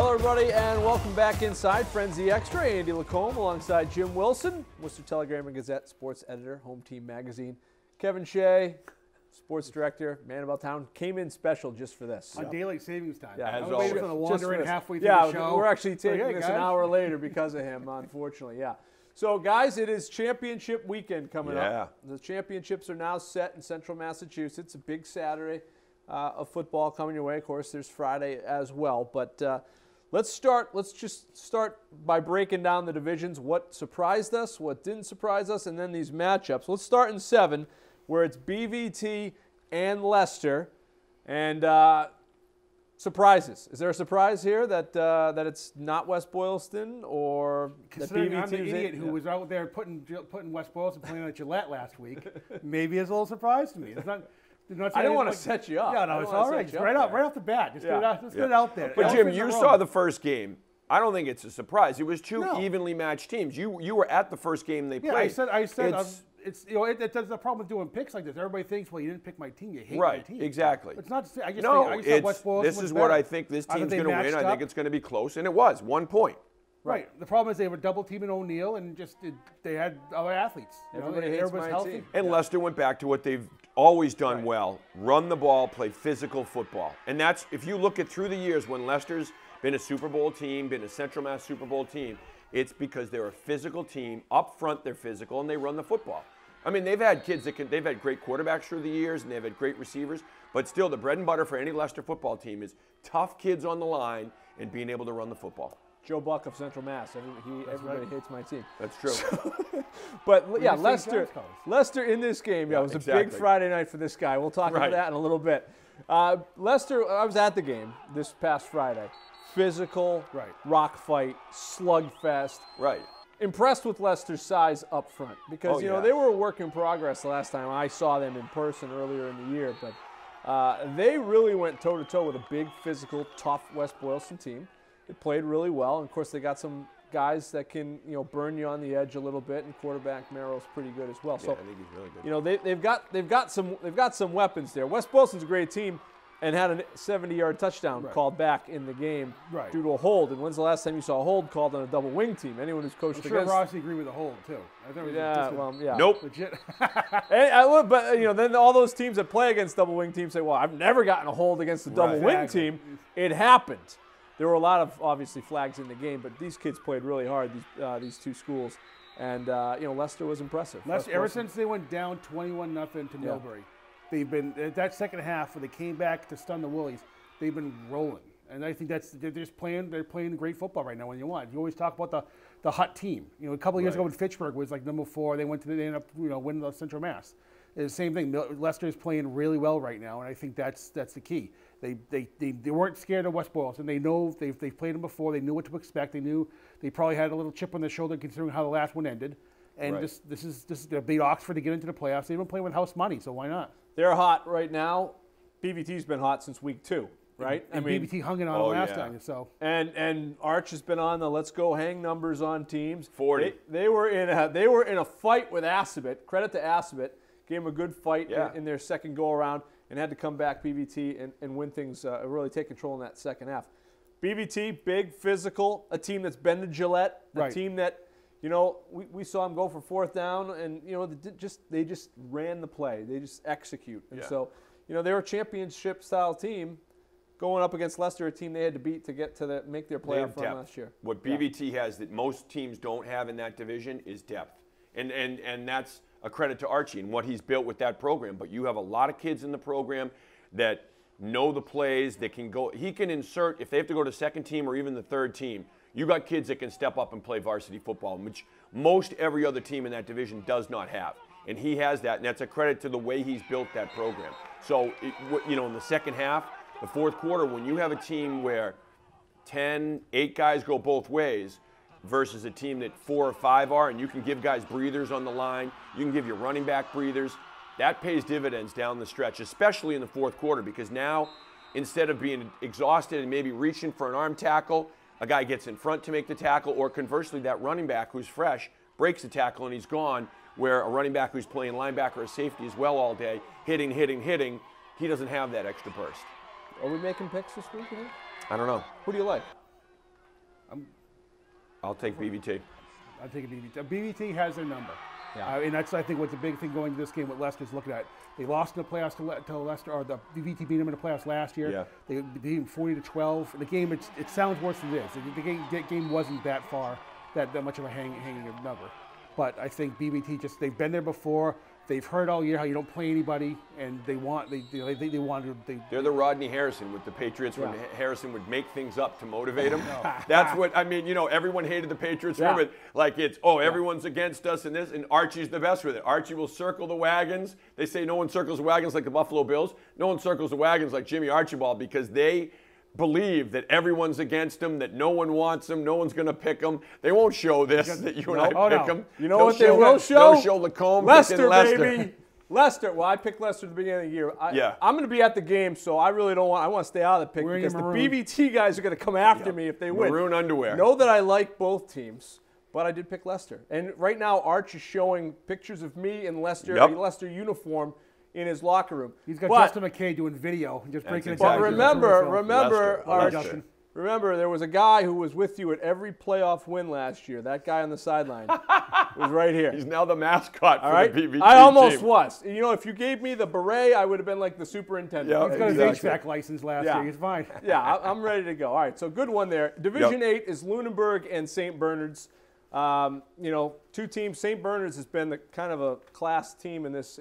Hello, everybody, and welcome back inside Frenzy Extra. Andy Lacombe alongside Jim Wilson, Worcester Telegram and Gazette sports editor, Home Team Magazine. Kevin Shea, sports director, man about town, came in special just for this. On daylight savings time. Yeah, I was waiting for the wander in halfway through the show. We're actually taking this an hour later because of him, unfortunately. Yeah. So, guys, it is championship weekend coming up. The championships are now set in central Massachusetts. A big Saturday of football coming your way. Of course, there's Friday as well. But let's just start by breaking down the divisions. What surprised us, what didn't surprise us, and then these matchups. Let's start in 7, where it's BVT and Leicester. And surprises. Is there a surprise here that it's not West Boylston or that BVT? I'm the idiot who was out there putting West Boylston playing at Gillette last week. Maybe it's a little surprise to me. It's not. I don't want to set you up. Yeah, no, it's all right. Right off the bat. Just get it out there. But Jim, you saw the first game. I don't think it's a surprise. It was two evenly matched teams. You were at the first game they played. Yeah, I said. It's that's the problem with doing picks like this. Everybody thinks, well, you didn't pick my team, you hate my team. Right, exactly. It's not. I just think West Boylston this is what I think this team's going to win. I think it's going to be close, and it was 1 point. Right. The problem is they were double teaming O'Neill, and they had other athletes. Everybody's healthy. team. And Leicester went back to what they've always done well: run the ball, play physical football. And that's, if you look at through the years when Leicester's been a Super Bowl team, been a Central Mass Super Bowl team, it's because they're a physical team. Up front, they're physical, and they run the football. I mean, they've had kids they've had great quarterbacks through the years, and they've had great receivers. But still, the bread and butter for any Leicester football team is tough kids on the line and being able to run the football. Joe Buck of Central Mass. Everybody hates my team. That's true. But yeah, Leicester in this game. Yeah, it was a big Friday night for this guy. We'll talk about that in a little bit. Leicester, I was at the game this past Friday. Physical, rock fight, slugfest. Right. Impressed with Leicester's size up front because they were a work in progress the last time I saw them in person earlier in the year, but they really went toe-to-toe with a big, physical, tough West Boylston team. They played really well, and of course they got some guys that can burn you on the edge a little bit, and quarterback Merrill's pretty good as well. Yeah, so I think he's really good. they've got some weapons there. West Boylston's a great team, and had a 70-yard touchdown called back in the game due to a hold. And when's the last time you saw a hold called on a double wing team? Anyone who's coached against. I'm sure against. Rossi agreed with the hold too. I thought it was Nope. Legit. But then all those teams that play against double wing teams say, "Well, I've never gotten a hold against a double wing team." It happened. There were a lot of obviously flags in the game, but these kids played really hard. These two schools, and Leicester was impressive. Leicester, ever since they went down 21-0 to Millbury. They've been, that second half where they came back to stun the Woolies, they've been rolling. And I think they're playing great football right now when you want. You always talk about the hot team. A couple of years ago when Fitchburg was like number 4, they ended up winning the Central Mass. It's the same thing. Leicester is playing really well right now, and I think that's the key. They weren't scared of West Boylston. They know they've played them before. They knew what to expect. They knew they probably had a little chip on their shoulder considering how the last one ended. And this is they beat Oxford to get into the playoffs. They've been playing with house money, so why not? They're hot right now. BVT's been hot since week 2, right? And BVT hung it on last time. So and Arch has been on the let's go hang numbers on teams. 40. They were in a fight with Assabet. Credit to Assabet. Gave them a good fight in their second go around and had to come back BVT and win things. Really take control in that second half. BVT, big, physical, a team that's been to Gillette, a team that. We saw them go for 4th down, and they just ran the play. They just execute, and so they were a championship-style team going up against Leicester, a team they had to beat to make their playoff run last year. What BVT has that most teams don't have in that division is depth, and that's a credit to Archie and what he's built with that program. But you have a lot of kids in the program that know the plays. That can go. He can insert if they have to go to second team or even the third team. You got kids that can step up and play varsity football, which most every other team in that division does not have. And he has that, and that's a credit to the way he's built that program. So, in the second half, the fourth quarter, when you have a team where 8 guys go both ways versus a team that 4 or 5 are, and you can give guys breathers on the line, you can give your running back breathers, that pays dividends down the stretch, especially in the fourth quarter, because now, instead of being exhausted and maybe reaching for an arm tackle, a guy gets in front to make the tackle, or conversely, that running back who's fresh breaks the tackle and he's gone, where a running back who's playing linebacker or safety as well all day, hitting, he doesn't have that extra burst. Are we making picks this week? I don't know. Who do you like? I'll take BVT. I'm taking BVT. BVT has their number. Yeah. And that's, I think, what's the big thing going to this game, what Leicester's looking at. They lost in the playoffs to Leicester, or the BVT beat them in the playoffs last year. Yeah. They beat them 40-12. The game, it sounds worse than it is. The game wasn't that far, that much of a hanging number. But I think BVT they've been there before. They've heard all year how you don't play anybody, and they want to. They're the Rodney Harrison with the Patriots when Harrison would make things up to motivate them. That's what I mean. Everyone hated the Patriots for it. Like everyone's against us and this, and Archie's the best with it. Archie will circle the wagons. They say no one circles the wagons like the Buffalo Bills. No one circles the wagons like Jimmy Archibald because they believe that everyone's against them, that no one wants them, no one's going to pick them. They won't show this, that you and I pick them. You know what they will show? They'll show Lacombe Leicester, Leicester. baby. Leicester. Well, I picked Leicester at the beginning of the year. I'm going to be at the game, so I really don't want. I want to stay out of the pick because the BVT guys are going to come after me if they win. Maroon underwear. Know that I like both teams, but I did pick Leicester. And right now, Arch is showing pictures of me in Leicester, a Leicester uniform in his locker room. He's got Justin McKay doing video and just breaking it down. But remember, Arch, remember, there was a guy who was with you at every playoff win last year. That guy on the sideline was right here. He's now the mascot for the BVT I almost team. was. If you gave me the beret, I would have been like the superintendent. He's got his HVAC license last year. He's fine. I'm ready to go. All right, so good one there. Division 8 is Luneberg and St. Bernard's. Two teams. St. Bernard's has been the kind of a class team in this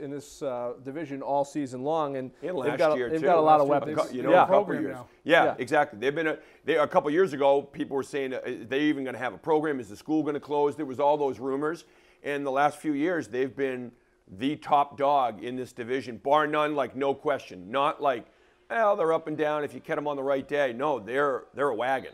division all season long, and they've got a lot of weapons. A couple years. Yeah, exactly. They've been a couple years ago. People were saying they're even going to have a program. Is the school going to close? There was all those rumors, and the last few years they've been the top dog in this division, bar none. Like no question. Not like, well, they're up and down if you catch them on the right day. No, they're a wagon.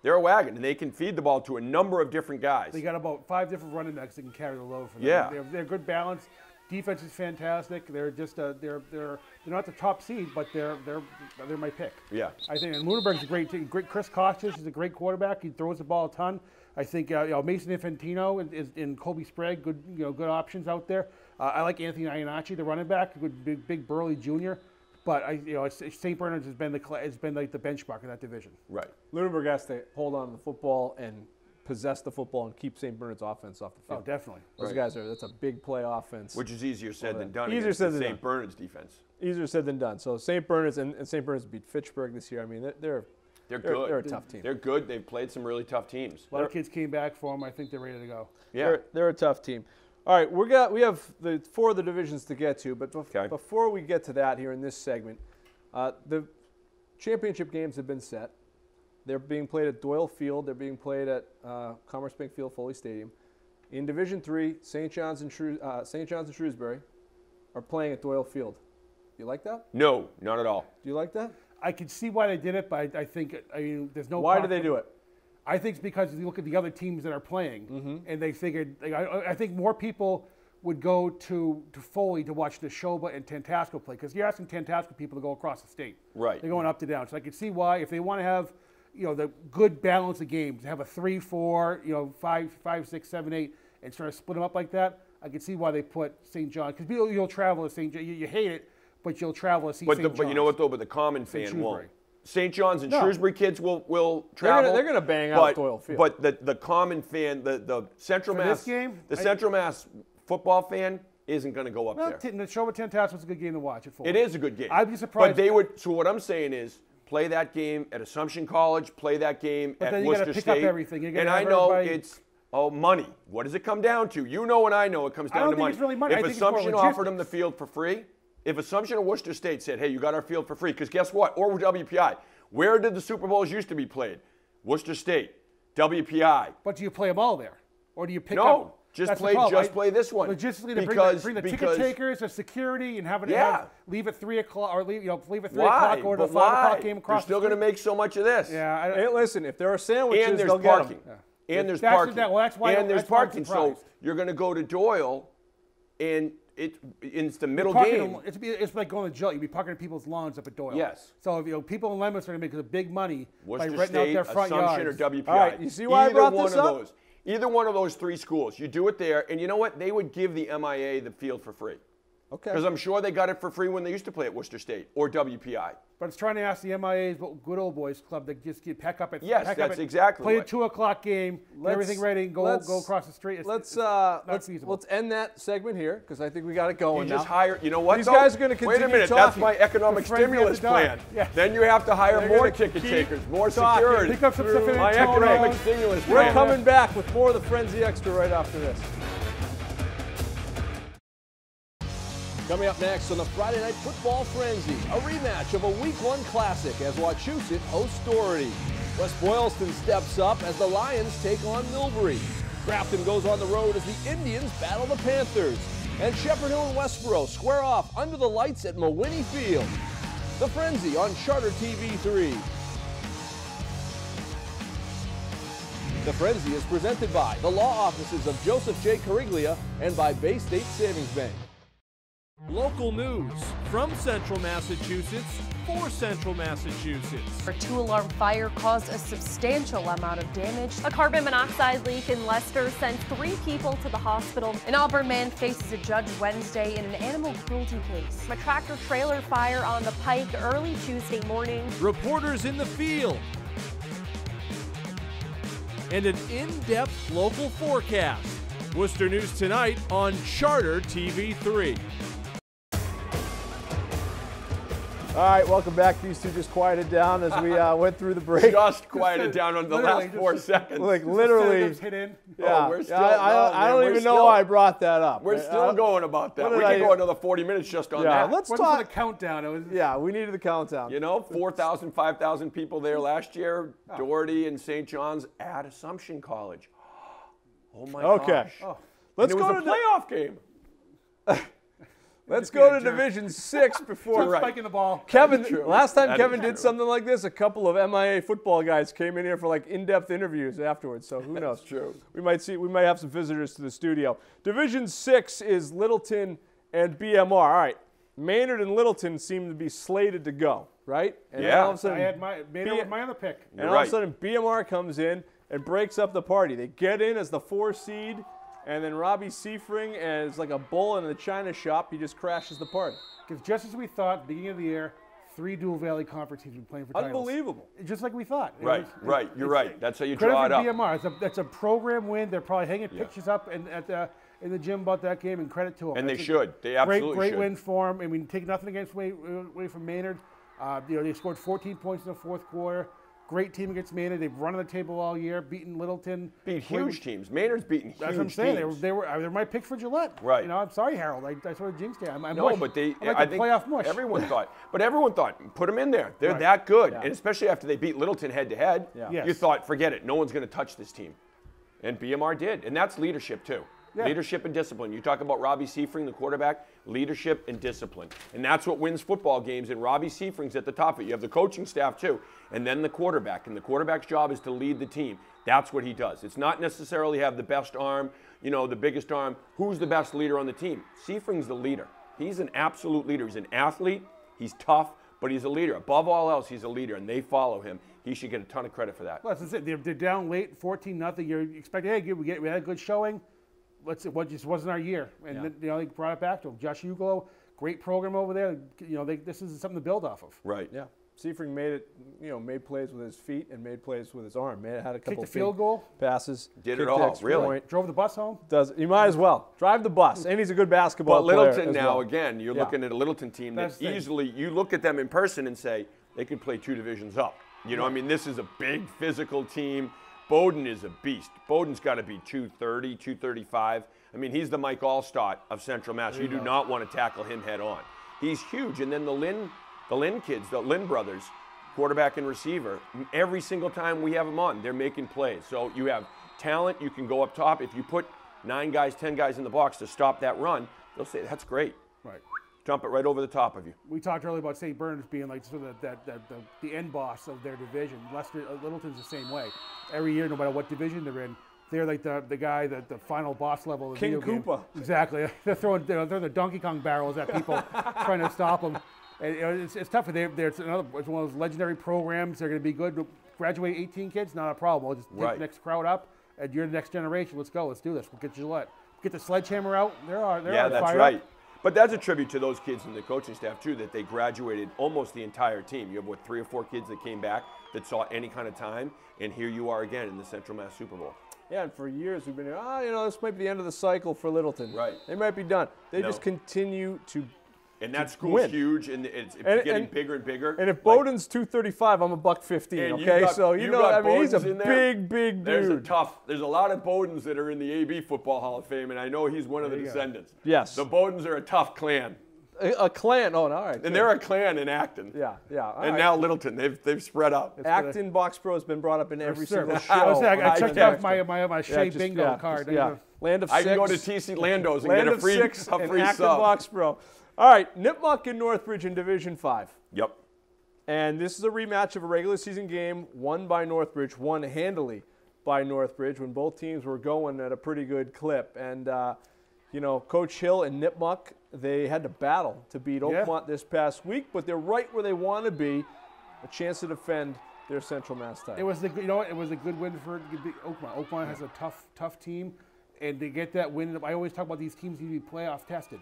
They're a wagon, and they can feed the ball to a number of different guys. They got about 5 different running backs that can carry the load for them. Yeah. They're good balance. Defense is fantastic. They're just they're not the top seed, but they're my pick. Yeah. I think and Luneberg's a great team. Chris Kostis is a great quarterback. He throws the ball a ton. I think Mason Infantino is in Kobe Sprague, good options out there. I like Anthony Iannacci, the running back, good big burly junior. But St. Bernard's has been like the benchmark in that division. Right. Luneberg has to hold on to the football and possess the football and keep St. Bernard's offense off the field. Oh, definitely. Those guys that's a big play offense. Which is easier said than done. Easier said than done. St. Bernard's defense. Easier said than done. So St. Bernard's and St. Bernard's beat Fitchburg this year. I mean, they're good. They're a tough team. They're good. They've played some really tough teams. A lot of kids came back for them. I think they're ready to go. Yeah. They're a tough team. All right, we have the 4 of the divisions to get to, but before we get to that here in this segment, the championship games have been set. They're being played at Doyle Field. They're being played at Commerce Bank Field, Foley Stadium. In Division 3, St. John's and Shrewsbury are playing at Doyle Field. Do you like that? No, not at all. Do you like that? I can see why they did it, but I think there's no. Why do they do it? I think it's because you look at the other teams that are playing, and they figured. I think more people would go to Foley to watch the Neshoba and Tantasqua play because you're asking Tantasqua people to go across the state. Right. They're going up to down. So I can see why if they want to have, the good balance of games, have a 3-4, 5, 6, 7, 8, and sort of split them up like that. I can see why they put St. John because you'll travel to St. John. You hate it, but you'll travel to see St. John's. But you know what though? But the common fan won't. St. John's and Shrewsbury kids will travel. They're going to bang out Doyle Field. But the common fan, the Central Mass, Central Mass football fan isn't going to go up there. The show with Tantasqua was a good game to watch. It is a good game. I'd be surprised. But they would. So what I'm saying is, play that game at Assumption College. Play that game at Worcester State. Pick up everything. And I know it's money. What does it come down to? You know, and I know it comes down to money. It's really money. If Assumption offered them the field for free, if Assumption or Worcester State said, "Hey, you got our field for free," because guess what? Or WPI. Where did the Super Bowls used to be played? Worcester State, WPI. But do you play them all there, or do you pick up? No, just play this one. Logistically, bring the ticket takers, the security, and leave at 3 o'clock or leave at 3 o'clock or the 5 o'clock game across. You're still going to make so much of this. Yeah. Hey, listen, if there are sandwiches, and there's they'll parking. Get them. Yeah. And there's parking. That's why. And there's parking. So you're going to go to Doyle, and it's the middle game. It's like going to jail. You'd be parking in people's lawns up at Doyle. Yes. So people in Leicester are going to make big money Worcester by renting out their front Assumption yards. or WPI. All right, you see why I brought this up? Either one of those 3 schools. You do it there, and you know what? They would give the MIA the field for free. Okay. Because I'm sure they got it for free when they used to play at Worcester State or WPI. But it's trying to ask the MIA's good old boys club to just pack up at exactly play right. a 2:00 game, get everything ready, and go across the street. Let's feasible. let's end that segment here because I think we got it going You now. just hire. You know what? These guys are going to continue Wait a minute. talking. That's my economic stimulus plan. Yeah. Then you have to hire They're more gonna ticket keep takers, more talking. security. Pick up some stuff in My Antonio. economic stimulus We're plan. coming back with more of the Frenzy Extra right after this. Coming up next on the Friday Night Football Frenzy, a rematch of a Week 1 classic as Wachusett hosts Doherty. West Boylston steps up as the Lions take on Millbury. Grafton goes on the road as the Indians battle the Panthers. And Shepherd Hill and Westboro square off under the lights at Mawhinney Field. The Frenzy on Charter TV3. The Frenzy is presented by the law offices of Joseph J. Cariglia and by Bay State Savings Bank. Local news from Central Massachusetts for Central Massachusetts. A 2-alarm fire caused a substantial amount of damage. A carbon monoxide leak in Leicester sent 3 people to the hospital. An Auburn man faces a judge Wednesday in an animal cruelty case. A tractor-trailer fire on the Pike early Tuesday morning. Reporters in the field. And an in-depth local forecast. Worcester News tonight on Charter TV3. All right, welcome back. These two just quieted down as we went through the break. Just quieted down on the last 4 seconds. Like literally. Hit in. Yeah, we're still, I don't even know why I brought that up. We're still going about that. We did can go another 40 minutes just on that. Let's Wasn't talk. for the countdown. It was, Yeah, we needed the countdown. You know, 4,000, 5,000 people there last year. Doherty and St. John's at Assumption College. Oh my gosh. Oh. Let's and it go was to a playoff game. Let's Just go being to a jerk. Division 6 before spiking the ball. Kevin. true. Last time That Kevin is did true. something like this, a couple of MIA football guys came in here for like in-depth interviews afterwards. So who knows? That's true. We might have some visitors to the studio. Division 6 is Littleton and BMR. All right, Maynard and Littleton seem to be slated to go, right? And then Yeah. all of a sudden, I had my other pick. and You're all of right. a sudden, BMR comes in and breaks up the party. They get in as the 4 seed, and then Robbie Seifring, as like a bull in a china shop, he just crashes the party. Because just as we thought, beginning of the year, 3 Dual Valley Conference teams were playing for titles. Unbelievable. Just like we thought. It Right, was- right. You're right. That's how you Credit draw for it up. BMR. That's a program win. They're probably hanging pictures up in the gym about that game, and credit to them. And they That's a should. They absolutely great should. win for them. I mean, take nothing away from Maynard. They scored 14 points in the 4th quarter. Great team against Maynard. They've run on the table all year, beaten Littleton. Beat huge teams. Maynard's beaten huge That's what I'm saying. teams. They were my pick for Gillette. Right. You know, I'm sorry, Harold. I sort of jinxed it. I'm No, mush. but they. I'm like I the think playoff mush. everyone thought. But everyone thought, put them in there. They're Right. that good, Yeah. and especially after they beat Littleton head to head. Yeah. Yes. You thought, forget it. No one's going to touch this team, and BMR did, and that's leadership too. Yeah. Leadership and discipline. You talk about Robbie Seifring, the quarterback. Leadership and discipline, and that's what wins football games. And Robbie Seifring's at the top of it. You have the coaching staff too, and then the quarterback. And the quarterback's job is to lead the team. That's what he does. It's not necessarily have the best arm, you know, the biggest arm. Who's the best leader on the team? Seifring's the leader. He's an absolute leader. He's an athlete. He's tough, but he's a leader. Above all else, he's a leader, and they follow him. He should get a ton of credit for that. Well, that's it. They're down late, 14-0. You're expecting, hey, we had a good showing. What just wasn't our year, and then, they brought it back to him. Josh Ugolo, great program over there. This is something to build off of. Right. Yeah. Seifring made plays with his feet and made plays with his arm. Had a couple Kicked the big field goal. passes. Did kicked it all, the extra really. point. Drove the bus home. You might as well drive the bus, and he's a good basketball But player. Littleton as now, well. again, you're looking at a Littleton team That's that the thing. easily, you look at them in person and say, they could play 2 divisions up. You know, I mean, this is a big physical team. Bowden is a beast. Bowden's got to be 230, 235. I mean, he's the Mike Allstott of Central Mass. You do not want to tackle him head on. He's huge. And then the Lynn kids, the Lynn brothers, quarterback and receiver, every single time we have them on, they're making plays. So you have talent. You can go up top. If you put 9 guys, 10 guys in the box to stop that run, they'll say, that's great. Right. Dump it right over the top of you. We talked earlier about St. Bernard's being like sort of the end boss of their division. Littleton's the same way. Every year, no matter what division they're in, they're like the guy, the final boss level of the King video game. Koopa. Exactly. They're throwing the Donkey Kong barrels at people, trying to stop them. And it's tough. It's one of those legendary programs. They're going to be good. Graduate 18 kids, not a problem. We'll just take Right. the next crowd up, and you're the next generation. Let's go. Let's do this. We'll get Gillette. Get the sledgehammer out. They're Yeah, that's fired right. up. But that's a tribute to those kids and the coaching staff, too, that they graduated almost the entire team. You have, what, 3 or 4 kids that came back that saw any kind of time, and here you are again in the Central Mass Super Bowl. Yeah, and for years we've been, this might be the end of the cycle for Littleton. Right. They might be done. They just continue to And that school's huge, and it's getting bigger and bigger. And if Bowden's 235, I'm a $115. Okay, so he's a big dude. There's a lot of Bowdens that are in the AB Football Hall of Fame, and I know he's one of the descendants. Yes. The Bowdens are a tough clan. A clan. Oh, no, all right. And they're a clan in Acton. Yeah. And now Littleton, they've spread out. Acton Box Pro has been brought up in every single show. I checked out my Shea bingo card. Yeah. Land of 6. I can go to TC Lando's and get a free sub. Acton Box Pro. All right, Nipmuc and Northbridge in Division 5. Yep. And this is a rematch of a regular season game won by Northbridge, won handily by Northbridge when both teams were going at a pretty good clip. And, Coach Hill and Nipmuc, they had to battle to beat Oakmont this past week, but they're right where they want to be, a chance to defend their Central Mass title. It was a good win for Oakmont. Oakmont has a tough team, and to get that win, I always talk about these teams need to be playoff tested.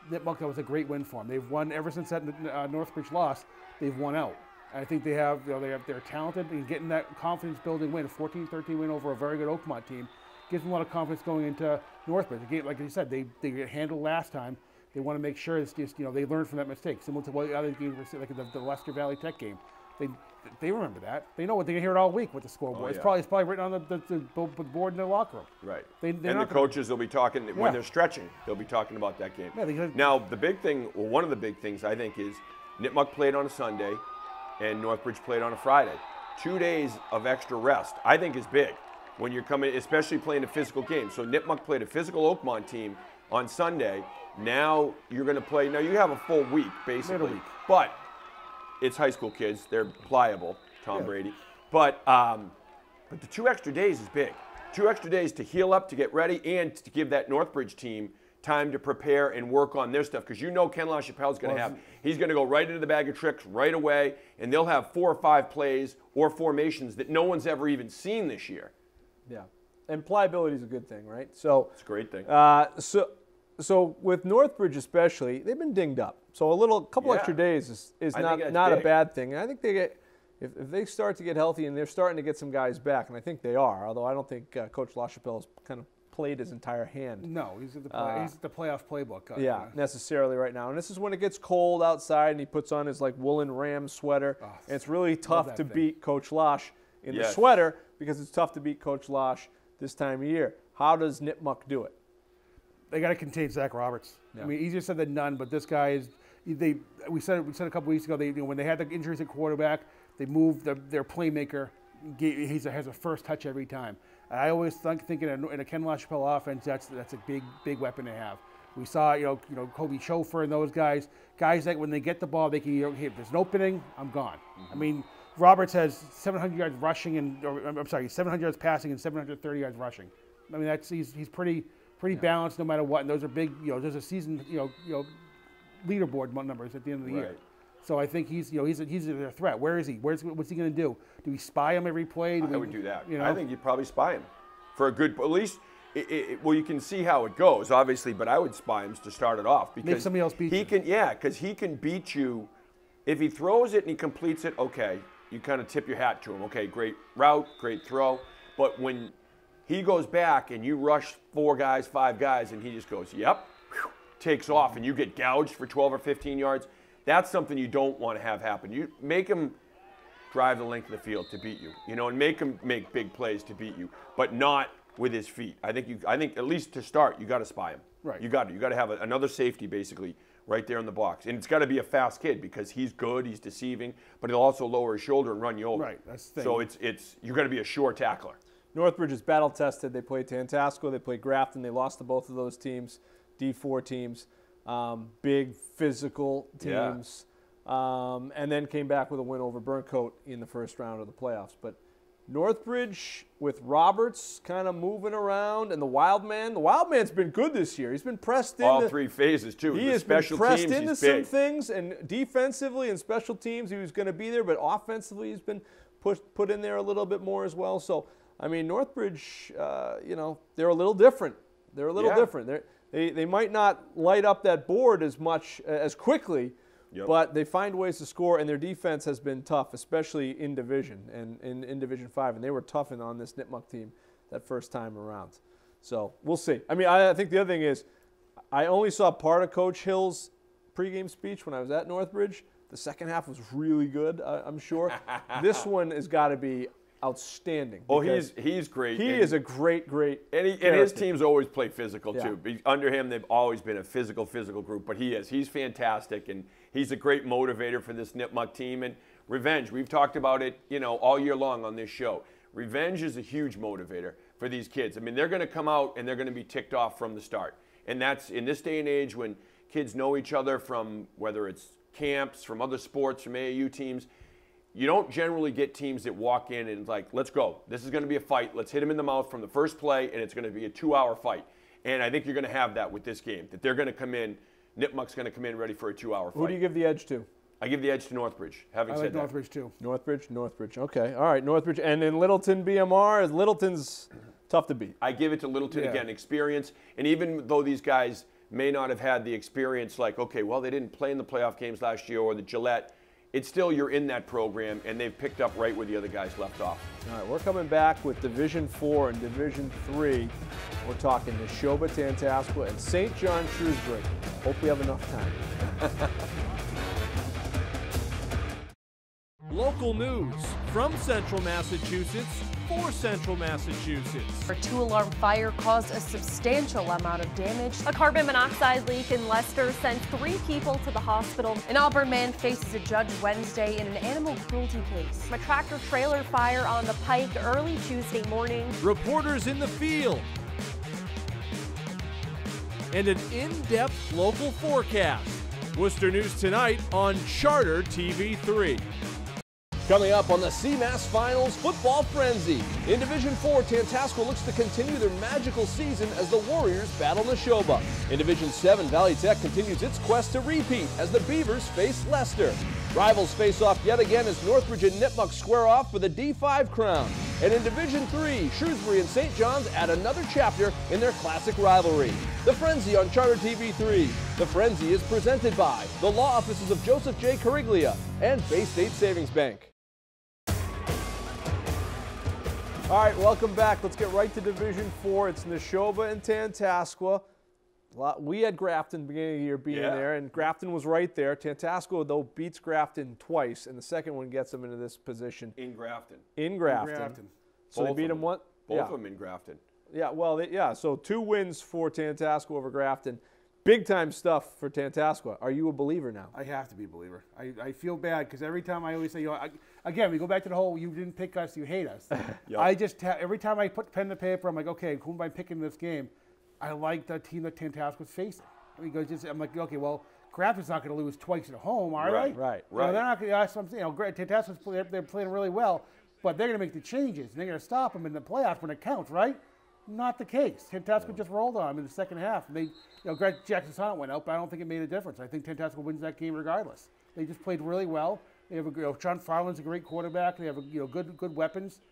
Nipmuc, that was a great win for them. They've won ever since that Northbridge loss. They've won out. I think they're talented and getting that confidence-building win, a 14-13 win over a very good Oakmont team, gives them a lot of confidence going into Northbridge. Again, like you said, they get handled last time. They want to make sure it's just they learn from that mistake, similar to what the other games were, like the Leicester Valley Tech game. They remember that. They know what they can hear it all week with the scoreboard. It's probably written on the board in their locker room. Right. And the coaches will be talking when they're stretching. They'll be talking about that game. Yeah, now the big thing, one of the big things I think is Nipmuc played on a Sunday, and Northbridge played on a Friday. 2 days of extra rest I think is big when you're coming, especially playing a physical game. So Nipmuc played a physical Oakmont team on Sunday. Now you're going to play. Now you have a full week basically, but it's high school kids. They're pliable, Tom Brady. But the 2 extra days is big. 2 extra days to heal up, to get ready, and to give that Northbridge team time to prepare and work on their stuff. Because Ken LaChapelle's going to he's going to go right into the bag of tricks right away, and they'll have 4 or 5 plays or formations that no one's ever even seen this year. Yeah, and pliability is a good thing, right? So it's a great thing. So with Northbridge especially, they've been dinged up. So a couple extra days is not a bad thing. And I think they get if they start to get healthy and they're starting to get some guys back, and I think they are. Although I don't think Coach LaChapelle has kind of played his entire hand. No, he's at the playoff playbook. Necessarily right now. And this is when it gets cold outside, and he puts on his woolen Ram sweater, and it's really tough to beat Coach Losh in the sweater because it's tough to beat Coach Losh this time of year. How does Nipmuc do it? They got to contain Zach Roberts. Yeah. I mean, easier said than done, but this guy is. We said a couple weeks ago. When they had the injuries at quarterback, they moved their playmaker. He has a first touch every time. And I always think in a Ken LaChapelle offense, that's a big weapon to have. We saw Kobe Chauffeur and those guys that when they get the ball, they can if there's an opening, I'm gone. Mm-hmm. I mean, Roberts has 700 yards rushing 700 yards passing and 730 yards rushing. I mean, he's pretty balanced no matter what. And those are big. There's a season leaderboard numbers at the end of the year. So I think he's a threat. Where is he? What's he going to do? Do we spy him every play? I would do that. I think you'd probably spy him for a good. At least, you can see how it goes, obviously. But I would spy him to start it off because make somebody else beat you. Because he can beat you if he throws it and he completes it. Okay, you kind of tip your hat to him. Okay, great route, great throw. But when he goes back and you rush 4 guys, 5 guys, and he just goes, yep, takes off, and you get gouged for 12 or 15 yards. That's something you don't want to have happen. You make him drive the length of the field to beat you, and make him make big plays to beat you, but not with his feet. I think at least to start, you got to spy him. Right. You got to have another safety basically right there in the box, and it's got to be a fast kid because he's good, he's deceiving, but he'll also lower his shoulder and run you over. Right. That's the thing. So you're going to be a sure tackler. Northbridge is battle tested. They played Tantasqua, they played Grafton. They lost to both of those teams, D4 teams. Big physical teams, and then came back with a win over Burncoat in the first round of the playoffs. But Northbridge with Roberts kind of moving around, and the Wildman's been good this year. He's been pressed into all 3 phases too. He has been pressed into some things, and defensively and special teams he was going to be there, but offensively he's been put in there a little bit more as well. So I mean, Northbridge, they're a little different. They're a little different. They might not light up that board as much as quickly, but they find ways to score, and their defense has been tough, especially in division and in Division 5. And they were tough on this Nipmuc team that first time around. So we'll see. I mean, I think the other thing is I only saw part of Coach Hill's pregame speech when I was at Northbridge. The second half was really good, I'm sure. This one has got to be outstanding. Oh, he's great. He is a great and his teams always play physical too. Under him, they've always been a physical group. But he's fantastic, and he's a great motivator for this Nipmuc team. And revenge, we've talked about it, all year long on this show. Revenge is a huge motivator for these kids. I mean, they're going to come out and they're going to be ticked off from the start. And that's in this day and age when kids know each other from whether it's camps, from other sports, from AAU teams. You don't generally get teams that walk in and like, let's go. This is going to be a fight. Let's hit them in the mouth from the first play, and it's going to be a 2-hour fight. And I think you're going to have that with this game, that they're going to come in, Nipmuc's going to come in ready for a 2-hour fight. Who do you give the edge to? I give the edge to Northbridge, having said that. I like Northbridge too. Northbridge. Okay. All right, Northbridge. And in Littleton BMR, Littleton's tough to beat. I give it to Littleton, again, experience. And even though these guys may not have had the experience like, okay, well, they didn't play in the playoff games last year or the Gillette, it's still you're in that program, and they've picked up right where the other guys left off. All right, we're coming back with Division 4 and Division 3. We're talking Neshoba, Tantasqua, and St. John, Shrewsbury. Hope we have enough time. Local news from Central Massachusetts for Central Massachusetts. A 2-alarm fire caused a substantial amount of damage. A carbon monoxide leak in Leicester sent 3 people to the hospital. An Auburn man faces a judge Wednesday in an animal cruelty case. A tractor-trailer fire on the Pike early Tuesday morning. Reporters in the field. And an in-depth local forecast. Worcester News tonight on Charter TV3. Coming up on the CMass Finals Football Frenzy. In Division 4, Tantasqua looks to continue their magical season as the Warriors battle Neshoba. In Division 7, Valley Tech continues its quest to repeat as the Beavers face Leicester. Rivals face off yet again as Northbridge and Nipmuc square off for the D5 crown. And in Division 3, Shrewsbury and St. John's add another chapter in their classic rivalry. The Frenzy on Charter TV3. The Frenzy is presented by the law offices of Joseph J. Cariglia and Bay State Savings Bank. All right, welcome back. Let's get right to Division 4. It's Neshoba and Tantasqua. We had Grafton at the beginning of the year being there, and Grafton was right there. Tantasqua, though, beats Grafton twice, and the second one gets them into this position. In Grafton. So they beat them what? Both of them in Grafton. Yeah, well, so 2 wins for Tantasqua over Grafton. Big-time stuff for Tantasqua. Are you a believer now? I have to be a believer. I feel bad because every time I always say, again, we go back to the whole, you didn't pick us, you hate us. Every time I put pen to paper, I'm like, okay, who am I picking in this game? I like the team that Tantasqua's facing. I'm like, okay, well, Grafton's not going to lose twice at home, are they? Right. They're not going to. Tantasqua's they're playing really well, but they're going to make the changes. And they're going to stop them in the playoffs when it counts, right? Not the case. Tantasqua just rolled on them in the second half. And Greg Jackson Sonnet went out, but I don't think it made a difference. I think Tantasqua wins that game regardless. They just played really well. They have John Farland's a great quarterback. They have good weapons.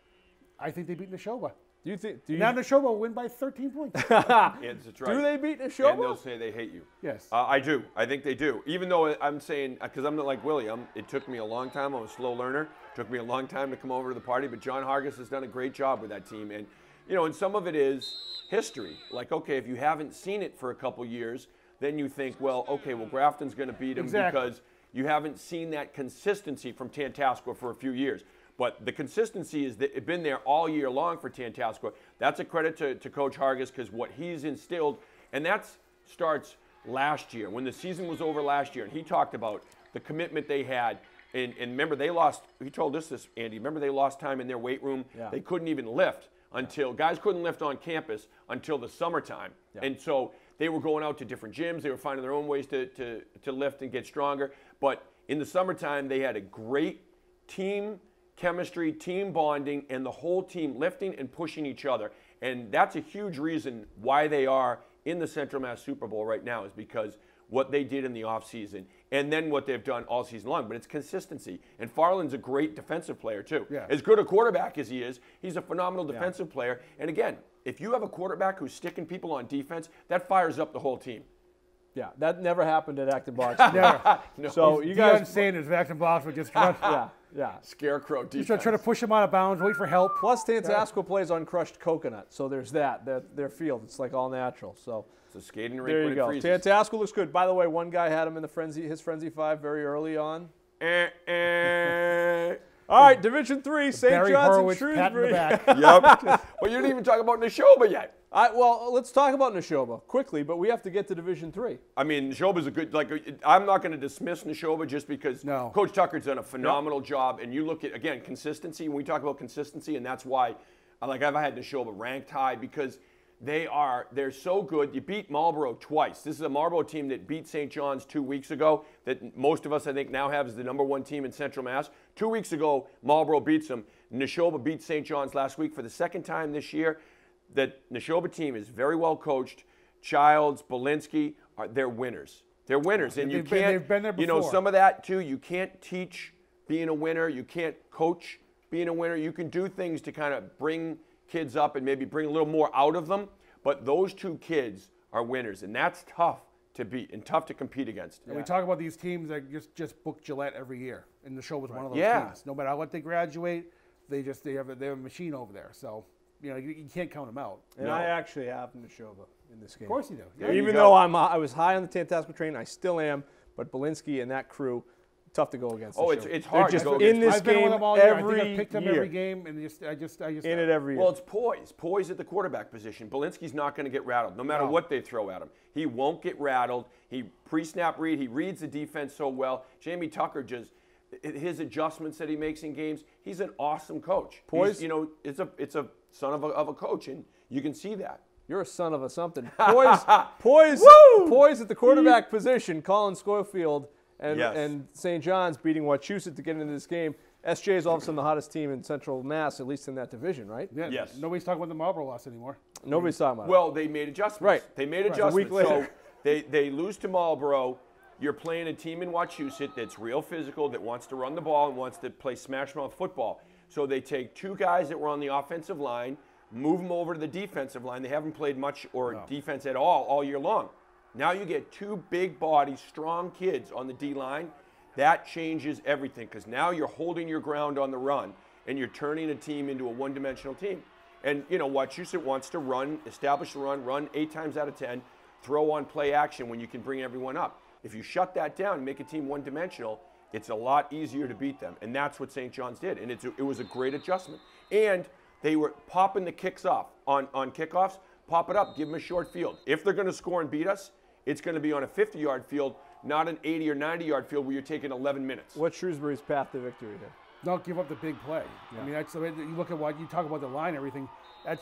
I think they beat Neshoba. Now Neshoba will win by 13 points. That's right. Do they beat Neshoba? And they'll say they hate you. Yes. I do. I think they do. Even though I'm saying, because I'm not like Willie, it took me a long time. I'm a slow learner. It took me a long time to come over to the party, but John Hargis has done a great job with that team. And and some of it is history. Like, okay, if you haven't seen it for a couple years, then you think, well, okay, Grafton's going to beat them because you haven't seen that consistency from Tantasqua for a few years. But the consistency has been there all year long for Tantasqua. That's a credit to Coach Hargis because what he's instilled, and that starts last year, when the season was over last year, and he talked about the commitment they had. And remember, they lost, he told us this, Andy, remember they lost time in their weight room? Yeah. They couldn't even lift. Guys couldn't lift on campus until the summertime. Yeah. And so they were going out to different gyms. They were finding their own ways to lift and get stronger. But in the summertime, they had a great team chemistry, team bonding, and the whole team lifting and pushing each other. And that's a huge reason why they are in the Central Mass Super Bowl right now, is because what they did in the offseason and then what they've done all season long. But it's consistency. And Farland's a great defensive player, too. Yeah. As good a quarterback as he is, he's a phenomenal defensive player. And again, if you have a quarterback who's sticking people on defense, that fires up the whole team. Yeah, that never happened at Acton Box. Never. No. So you guys Sanders, Acton Box would just run. yeah. Scarecrow defense. Just try to push him out of bounds, wait for help. Plus, Tantasqua plays on crushed coconut, so there's that. Their field, it's like all natural. So It's a skating rink there when you it go. freezes. Tantasqua looks good. By the way, one guy had him in the his Frenzy 5 very early on. All right, Division 3, St. Barry John's and Horowitz, pat in the Shrewsbury. back. Yep. Well, you didn't even talk about Neshoba yet. Well, let's talk about Neshoba quickly, but we have to get to Division 3. I mean, Neshoba's a good, I'm not going to dismiss Neshoba just because No. Coach Tucker's done a phenomenal job. And you look at, again, consistency. When we talk about consistency, and that's why, I've had Neshoba ranked high because they're so good. You beat Marlborough twice. This is a Marlborough team that beat St. John's 2 weeks ago that most of us, I think, now have as the #1 team in Central Mass. 2 weeks ago, Marlborough beats them. Neshoba beat St. John's last week for the second time this year. That Neshoba team is very well coached. Childs, Belinsky, they're winners. They're winners. And They've been there you know, before. some of that too, you can't teach being a winner. You can't coach being a winner. You can do things to kind of bring kids up and maybe bring a little more out of them. But those two kids are winners, and that's tough to beat and tough to compete against. And we talk about these teams that just book Gillette every year, and the show was one of those Yeah. teams. No matter what they graduate, they have a machine over there. So you can't count them out. And I actually have Neshoba in this game. Of course you do. There you Even go. though I was high on the Tantasqua train, I still am. But Belinsky and that crew, tough to go against. Oh, Neshoba. it's hard They're to just go in against. this I've been with game them all year. I every think I've picked them year. every game, and I just In it every year. Well, it's poise at the quarterback position. Belinsky's not going to get rattled, no matter what they throw at him. He won't get rattled. He pre-snap read. He reads the defense so well. Jamie Tucker his adjustments that he makes in games. He's an awesome coach. Poise. It's a son of a coach, and you can see that. You're a son of a something. Poise at the quarterback position. Colin Schofield and St. John's beating Wachusett to get into this game. SJ is all of a sudden the hottest team in Central Mass, at least in that division, right? Yeah, Yes. Nobody's talking about the Marlboro loss anymore. Nobody's talking about it. Well, they made adjustments. Right. They made A adjustments. week later. So they lose to Marlboro. You're playing a team in Wachusett that's real physical, that wants to run the ball and wants to play smash mouth football. So they take two guys that were on the offensive line, move them over to the defensive line. They haven't played much or defense at all year long. Now you get two big body, strong kids on the D-line. That changes everything because now you're holding your ground on the run and you're turning a team into a one-dimensional team. And, Wachusett wants to establish the run 8 times out of 10, throw on play action when you can bring everyone up. If you shut that down and make a team one-dimensional, it's a lot easier to beat them. And that's what St. John's did. And it was a great adjustment. And they were popping the kicks off on kickoffs. Pop it up. Give them a short field. If they're going to score and beat us, it's going to be on a 50-yard field, not an 80 or 90-yard field where you're taking 11 minutes. What's Shrewsbury's path to victory here? Don't give up the big play. Yeah. I mean, that's the way you look at what you talk about the line, everything.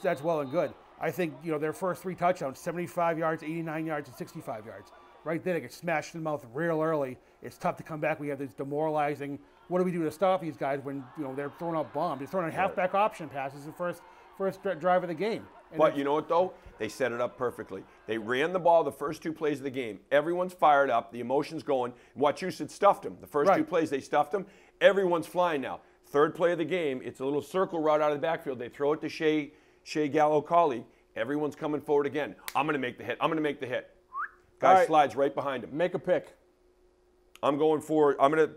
That's well and good. I think their first 3 touchdowns, 75 yards, 89 yards, and 65 yards. Right there, they get smashed in the mouth real early. It's tough to come back. We have this demoralizing. What do we do to stop these guys when they're throwing out bombs? They're throwing out halfback option passes the first drive of the game. And But you know what, though? They set it up perfectly. They ran the ball the first 2 plays of the game. Everyone's fired up. The emotion's going. Wachusett stuffed them. The first 2 plays, they stuffed them. Everyone's flying now. 3rd play of the game, it's a little circle route out of the backfield. They throw it to Shea Gallo-Collie. Everyone's coming forward again. I'm going to make the hit. I'm going to make the hit. Guy slides right behind him. Make a pick. I'm going to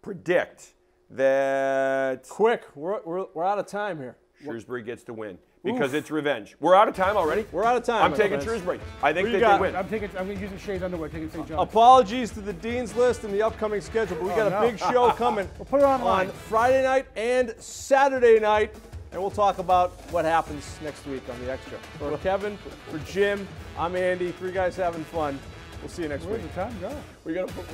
predict that Quick. We're out of time here. Shrewsbury gets to win because it's revenge. We're out of time already? We're out of time. I'm my taking friends. Shrewsbury. I think Who they you got? win. I'm using Shea's underwear, taking St. John's. Apologies to the Dean's List and the upcoming schedule, but we got a big show coming We'll put it online. on Friday night and Saturday night, and we'll talk about what happens next week on the Extra. For Kevin, for Jim, I'm Andy. 3 guys having fun. We'll see you next Where's week. the time go? We got to put